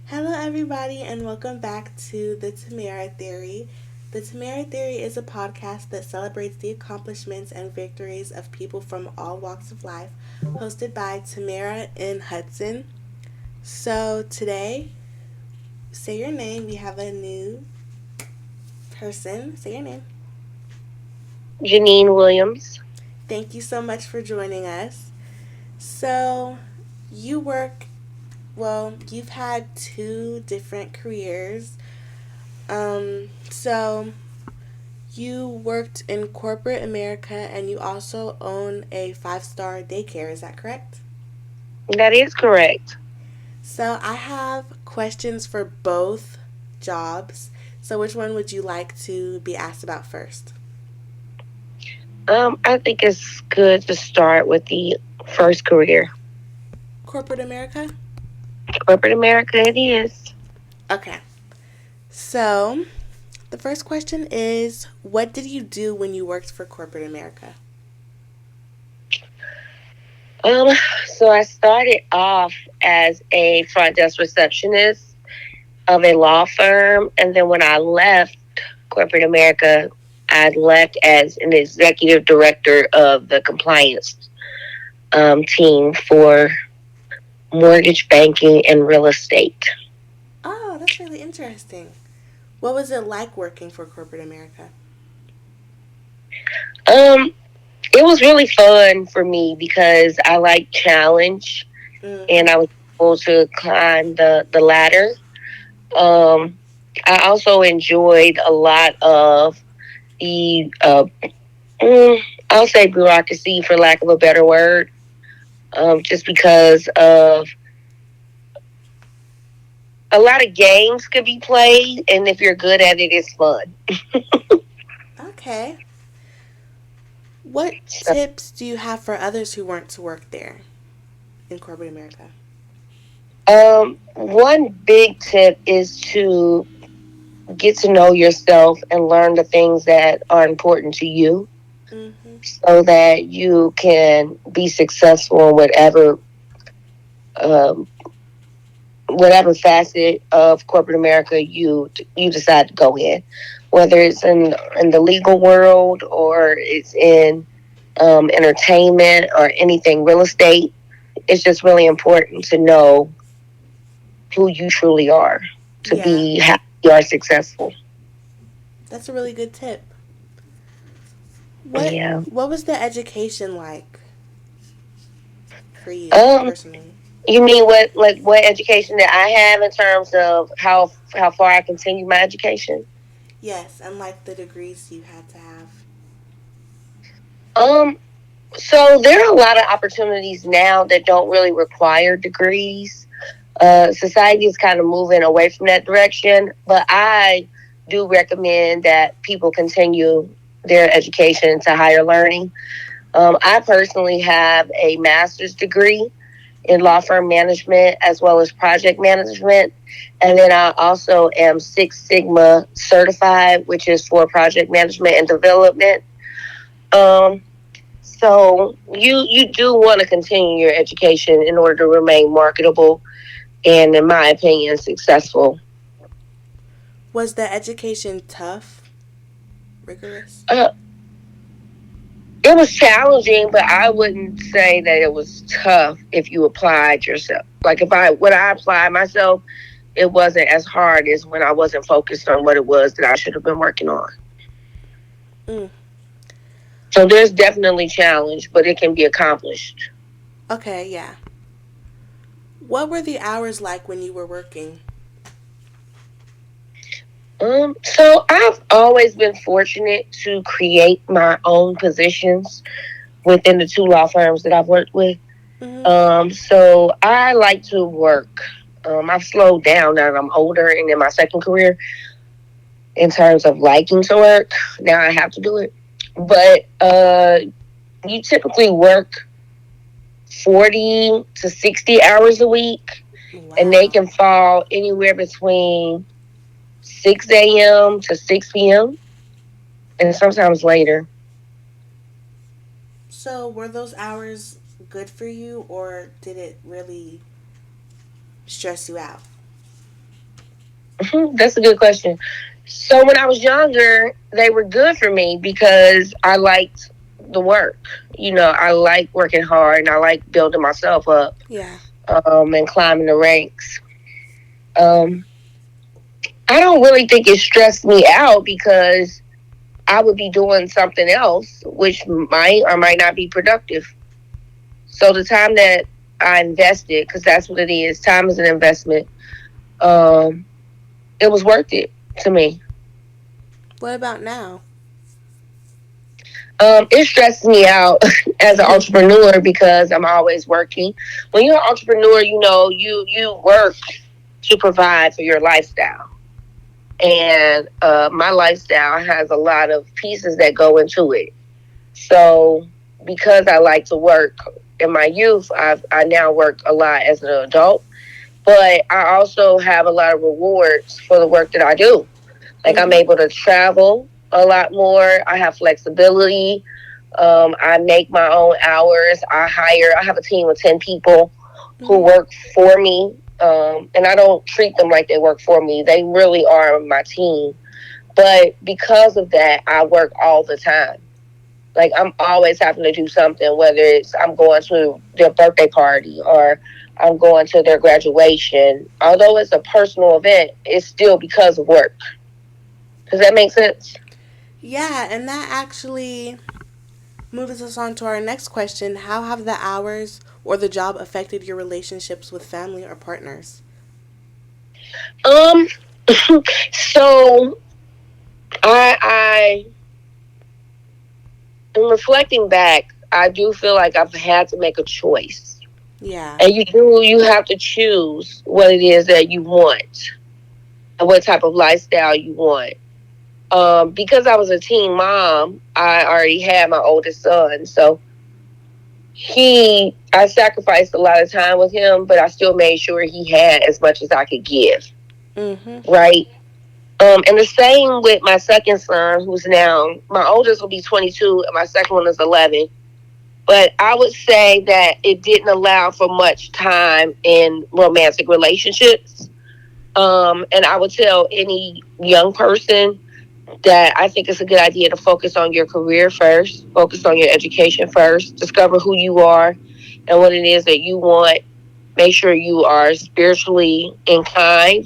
Hello, everybody, and welcome back to the Timira Theory. The Timira Theory is a podcast that celebrates the accomplishments and victories of people from all walks of life, hosted by Timira and Hudson. So, today, say your name. We have a new person. Say your name. Janeine Williams. Thank you so much for joining us. So, you work, you've had two different careers. So you worked in corporate America and you also own a 5-star daycare, is that correct? That is correct. So I have questions for both jobs. So which one would you like to be asked about first? I think it's good to start with the first career. Corporate America? Corporate America, it is. Okay. So the first question is, what did you do when you worked for corporate America? Um, so I started off as a front desk receptionist of a law firm, and then when I left corporate America, I left as an executive director of the compliance team for mortgage banking and real estate. Oh, that's really interesting. What was it like working for corporate America? Um, it was really fun for me because I like challenge, Mm-hmm. and I was able to climb the ladder. Um, I also enjoyed a lot of the, I'll say bureaucracy for lack of a better word, just because of a lot of games could be played, and if you're good at it, it's fun. Okay. What So, tips do you have for others who want to work there in corporate America? one big tip is to get to know yourself and learn the things that are important to you Mm-hmm. so that you can be successful in um, whatever facet of corporate America you decide to go in, whether it's in the legal world or it's in entertainment or anything real estate. It's just really important to know who you truly are to Yeah, be happy or successful. that's a really good tip. What Yeah. What was the education like for you Um, personally? you mean what education that I have in terms of how far I continue my education? Yes, and like the degrees you had to have. Um, so there are a lot of opportunities now that don't really require degrees. Society is kind of moving away from that direction, but I do recommend that people continue their education to higher learning. I personally have a master's degree in law firm management as well as project management. And then I also am Six Sigma certified, which is for project management and development. Um, so you do want to continue your education in order to remain marketable and, in my opinion, successful. Was the education tough, rigorous? Uh, it was challenging, but I wouldn't say that it was tough if you applied yourself. Like if I when I applied myself, it wasn't as hard as when I wasn't focused on what it was that I should have been working on. Mm. So there's definitely challenge, but it can be accomplished. Okay, yeah. What were the hours like when you were working? So I've always been fortunate to create my own positions within the two law firms that I've worked with. Mm-hmm. So I like to work. I've slowed down now that I'm older and in my second career in terms of liking to work. Now I have to do it. But you typically work 40 to 60 hours a week, and they Wow. can fall anywhere between 6 a.m. to 6 p.m. and sometimes later. So were those hours good for you, or did it really stress you out? That's a good question. So when I was younger, they were good for me because I liked the work. I like working hard and I like building myself up, Yeah. and climbing the ranks. Um, I don't really think it stressed me out because I would be doing something else, which might or might not be productive. So the time that I invested, because that's what it is, time is an investment. Um, it was worth it to me. What about now? It stresses me out as an entrepreneur because I'm always working. When you're an entrepreneur, you work to provide for your lifestyle, and my lifestyle has a lot of pieces that go into it. So because I like to work in my youth, I now work a lot as an adult, but I also have a lot of rewards for the work that I do. Like I'm Mm-hmm. able to travel a lot more. I have flexibility. I make my own hours. I have a team of 10 people who Mm-hmm. work for me. And I don't treat them like they work for me. They really are my team. But because of that, I work all the time. Like I'm always having to do something, whether it's I'm going to their birthday party or I'm going to their graduation. Although it's a personal event, it's still because of work. Does that make sense? Yeah, and that actually moves us on to our next question. How have the hours or the job affected your relationships with family or partners? Um, so I in reflecting back, I do feel like I've had to make a choice. Yeah. And you have to choose what it is that you want and what type of lifestyle you want. Because I was a teen mom, I already had my oldest son. So I sacrificed a lot of time with him, but I still made sure he had as much as I could give. Mm-hmm. Right. And the same with my second son, who's now, my oldest will be 22, and my second one is 11. But I would say that it didn't allow for much time in romantic relationships. And I would tell any young person that I think it's a good idea to focus on your career first, focus on your education first, discover who you are and what it is that you want. Make sure you are spiritually inclined.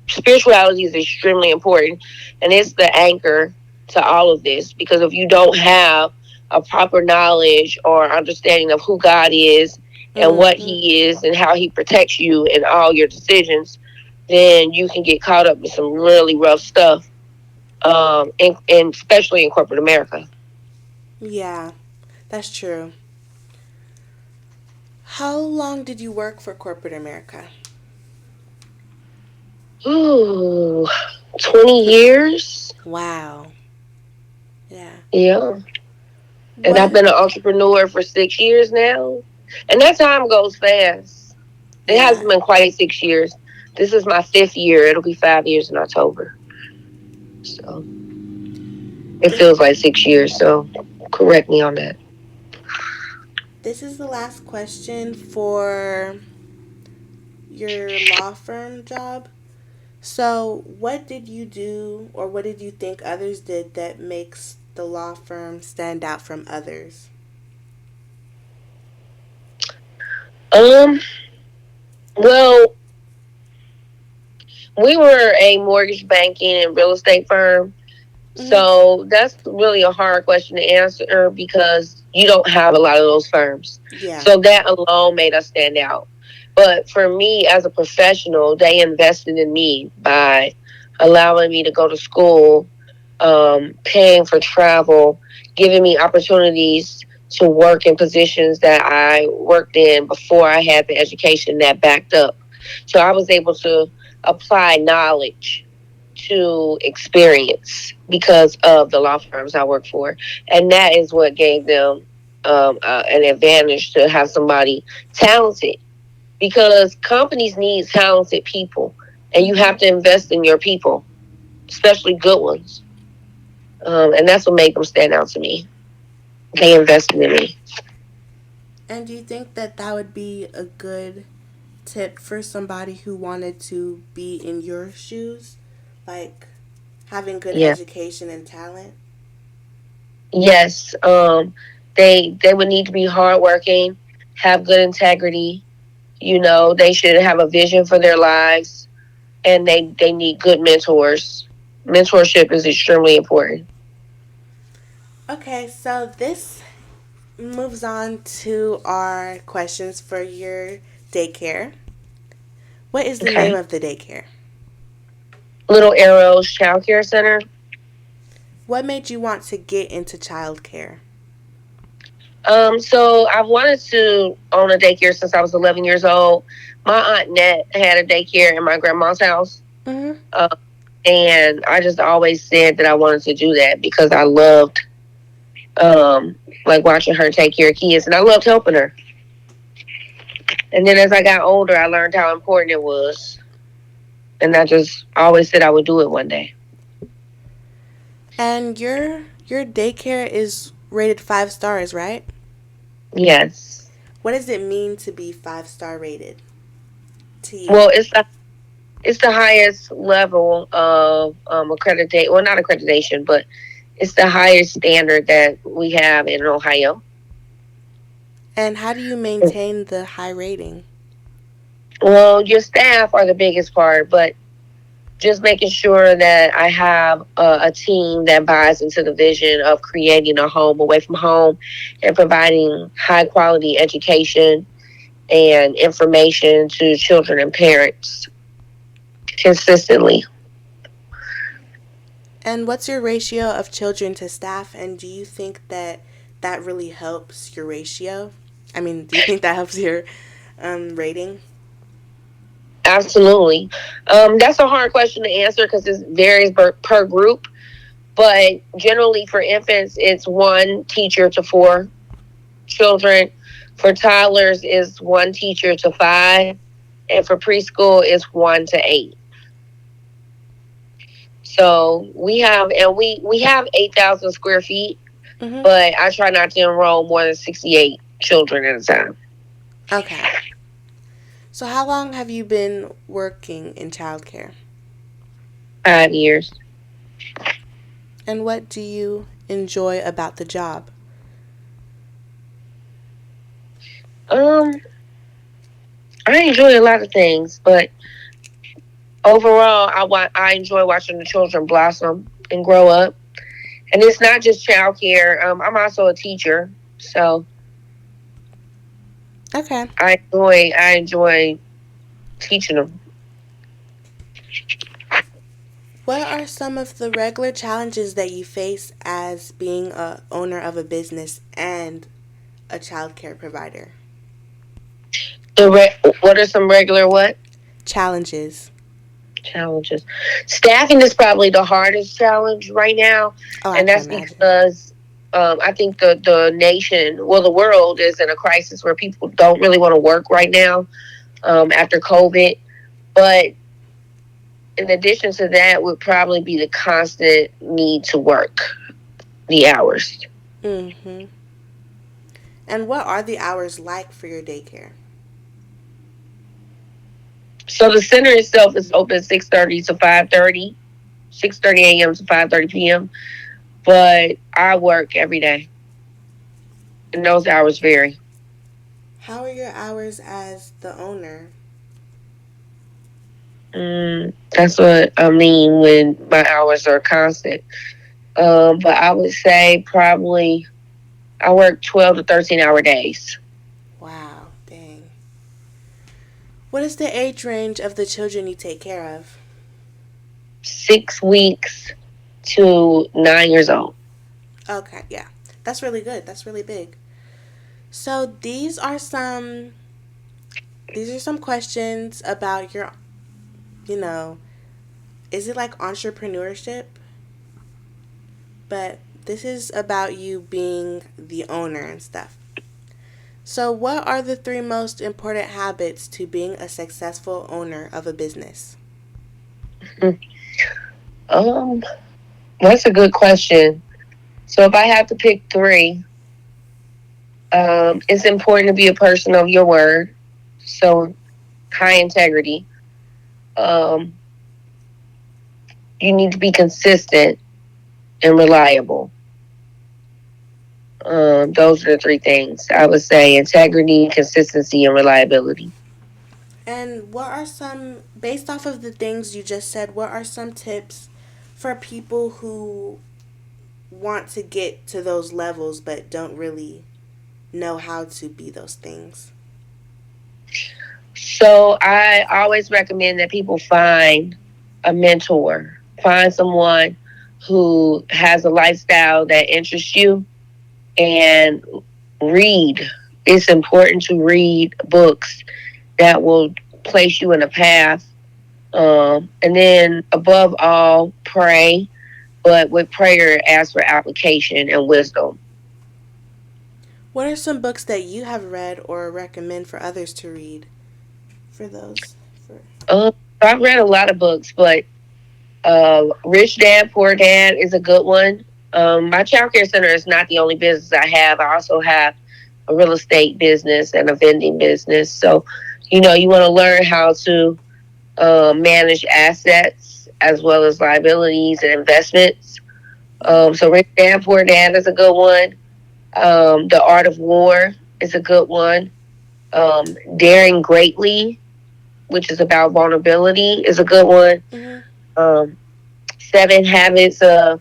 Spirituality is extremely important, and it's the anchor to all of this. Because if you don't have a proper knowledge or understanding of who God is and what Mm-hmm. He is and how He protects you in all your decisions, then you can get caught up in some really rough stuff, and especially in corporate America. Yeah, that's true. How long did you work for corporate America? Ooh, 20 years? Wow. Yeah. Yeah. And I've What? been an entrepreneur for 6 years now. And that time goes fast. It Yeah. hasn't been quite 6 years. This is my fifth year. It'll be 5 years in October. So it This feels like 6 years. So correct me on that. this is the last question for your law firm job. So, what did you do or what did you think others did that makes the law firm stand out from others? Um, well, we were a mortgage banking and real estate firm. Mhm. So that's really a hard question to answer because you don't have a lot of those firms. Yeah. So that alone made us stand out. But for me as a professional, they invested in me by allowing me to go to school, paying for travel, giving me opportunities to work in positions that I worked in before I had the education that backed up. So I was able to apply knowledge to experience because of the law firms I work for. And that is what gave them an advantage to have somebody talented because companies need talented people and you Mhm. have to invest in your people, especially good ones. And that's what made them stand out to me. They invested in me. And do you think that that would be a good tip for somebody who wanted to be in your shoes? Like having good Yeah. education and talent? Yes. They would need to be hardworking, have good integrity. They should have a vision for their lives, and they need good mentors. Mentorship is extremely important. Okay, so this moves on to our questions for your daycare. What is the name Okay. of the daycare? Little Arrows Childcare Center. What made you want to get into childcare? So I've wanted to own a daycare since I was 11 years old. My aunt Net had a daycare in my grandma's house. Mm-hmm. And I just always said that I wanted to do that because I loved, like watching her take care of kids, and I loved helping her. And then as I got older, I learned how important it was, and I just always said I would do it one day. And your daycare is rated 5 stars, right? Yes. What does it mean to be 5-star rated to you? Well, it's the highest level of accreditation. Well, not accreditation, but it's the highest standard that we have in Ohio. And how do you maintain the high rating? Well, your staff are the biggest part, but just making sure that I have a team that buys into the vision of creating a home away from home and providing high quality education and information to children and parents consistently. And what's your ratio of children to staff? And do you think that really helps your ratio? I mean, do you think that helps your rating? Absolutely. That's a hard question to answer because it varies per group. But generally for infants, it's 1 teacher to 4 children. For toddlers, it's 1 teacher to 5. And for preschool, it's 1 to 8. So we have 8,000 square feet, Mm-hmm. but I try not to enroll more than 68 children at a time. Okay. So how long have you been working in childcare? 5 years. And what do you enjoy about the job? I enjoy a lot of things, but overall, I enjoy watching the children blossom and grow up. And it's not just childcare. I'm also a teacher, so Okay. I enjoy teaching them. What are some of the regular challenges that you face as being a owner of a business and a childcare provider? What are some regular what? Challenges. Challenges. Staffing is probably the hardest challenge right now, Oh, and that's because I think the nation, well, the world is in a crisis where people don't really want to work right now after COVID. But in addition to that, would probably be the constant need to work the hours. Mm-hmm. And what are the hours like for your daycare? So the center itself is open 6:30 to 5:30, 6:30 a.m. to 5:30 p.m. But I work every day, and those hours vary. How are your hours as the owner? That's what I mean when my hours are constant. But I would say probably I work 12 to 13-hour days. Wow, dang. What is the age range of the children you take care of? 6 weeks to 9 years old. Okay, yeah. That's really good. That's really big. So these are some questions about your, is it like entrepreneurship? But this is about you being the owner and stuff. So what are the 3 most important habits to being a successful owner of a business? That's a good question. So if I have to pick 3, it's important to be a person of your word. So high integrity. Um, you need to be consistent and reliable. Those are the three things I would say: integrity, consistency, and reliability. And what are some, based off of the things you just said, what are some tips for people who want to get to those levels but don't really know how to be those things? So I always recommend that people find a mentor, find someone who has a lifestyle that interests you, and read. It's important to read books that will place you in a path. And then above all, pray. But with prayer, ask for application and wisdom. What are some books that you have read or recommend for others to read? For those. I've read a lot of books, but Rich Dad, Poor Dad is a good one. My childcare center is not the only business I have. I also have a real estate business and a vending business. So, you want to learn how to manage assets as well as liabilities and investments. So Rich Dad, Poor Dad is a good one. The Art of War is a good one. Daring Greatly, which is about vulnerability, is a good one. Mm-hmm. 7 Habits of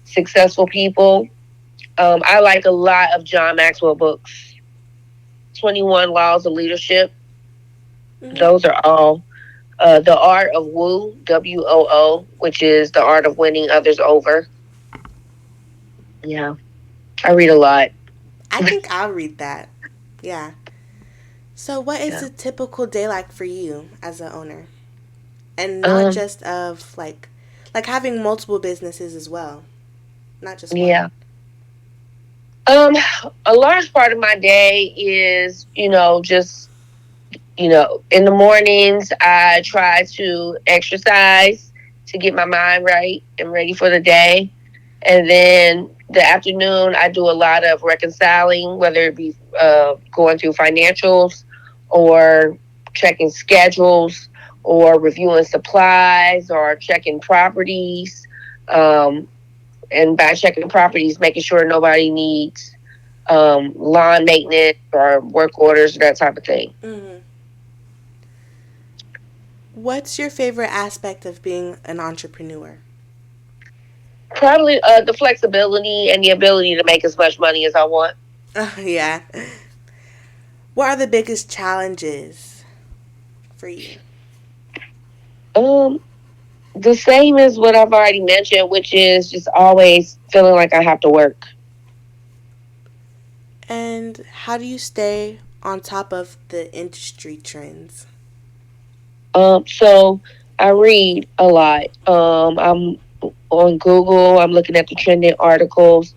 Successful People. I like a lot of John Maxwell books. 21 Laws of Leadership. Mm-hmm. Those are all. The Art of Woo, WOO, which is the art of winning others over. Yeah, I read a lot. I think I'll read that. Yeah. So what is a typical day like for you as an owner? And not just of like having multiple businesses as well. Not just one. Yeah. A large part of my day is, just, in the mornings, I try to exercise to get my mind right and ready for the day. And then the afternoon, I do a lot of reconciling, whether it be going through financials or checking schedules or reviewing supplies or checking properties. And by checking properties, making sure nobody needs lawn maintenance or work orders, that type of thing. Mm-hmm. What's your favorite aspect of being an entrepreneur? Probably the flexibility and the ability to make as much money as I want. Yeah. What are the biggest challenges for you? The same as what I've already mentioned, which is just always feeling like I have to work. And how do you stay on top of the industry trends? So I read a lot. I'm on Google. I'm looking at the trending articles.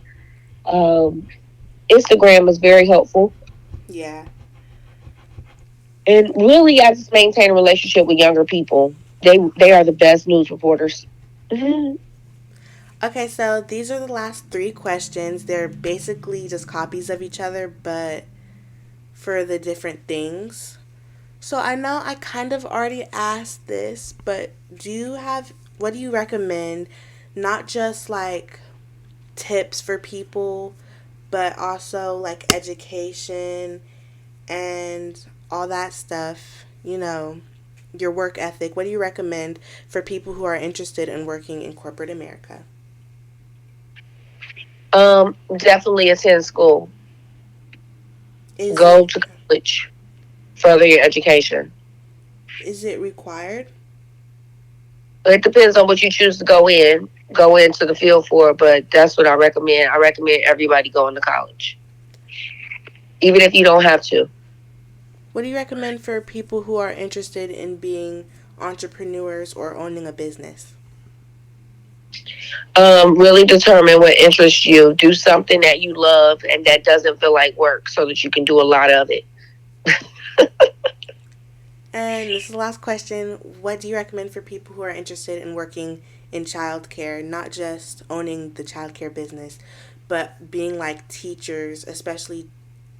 Instagram is very helpful. Yeah. And really, I just maintain a relationship with younger people. They are the best news reporters. Mm-hmm. Okay, so these are the last 3 questions. They're basically just copies of each other, but for the different things. So I know I kind of already asked this, but what do you recommend? Not just like tips for people, but also like education and all that stuff, your work ethic. What do you recommend for people who are interested in working in corporate America? Definitely attend school. Go to college. Further your education. Is it required? It depends on what you choose to go into the field for, but that's what I recommend. I recommend everybody going to college, even if you don't have to. What do you recommend for people who are interested in being entrepreneurs or owning a business? Really determine what interests you. Do something that you love and that doesn't feel like work so that you can do a lot of it. And this is the last question. What do you recommend for people who are interested in working in childcare, not just owning the childcare business, but being like teachers, especially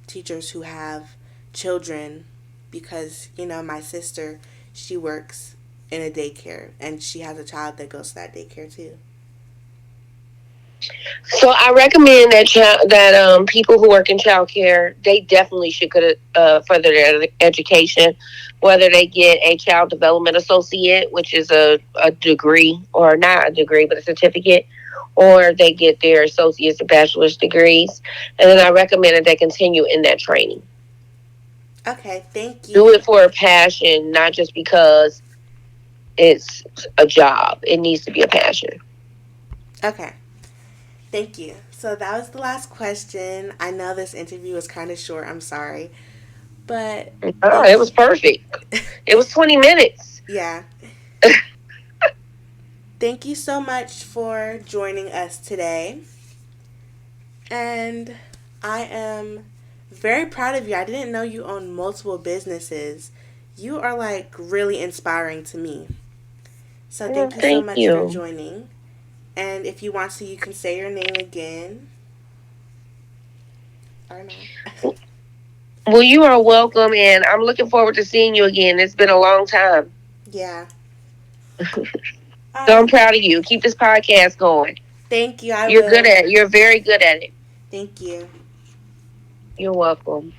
teachers who have children because, my sister, she works in a daycare, and she has a child that goes to that daycare too. So I recommend that people who work in childcare, they definitely should further their education, whether they get a child development associate, which is a degree, or not a degree, but a certificate, or they get their associate's and bachelor's degrees. And then I recommend that they continue in that training. Okay, thank you. Do it for a passion, not just because it's a job. It needs to be a passion. Okay. Thank you. So that was the last question. I know this interview was kind of short. I'm sorry. But it was perfect. It was 20 minutes. Yeah. Thank you so much for joining us today. And I am very proud of you. I didn't know you own multiple businesses. You are really inspiring to me. So thank you so much for joining. And if you want to, you can say your name again. Or not. Well, you are welcome, and I'm looking forward to seeing you again. It's been a long time. Yeah. So I'm proud of you. Keep this podcast going. Thank you. You're good at it. You're very good at it. Thank you. You're welcome.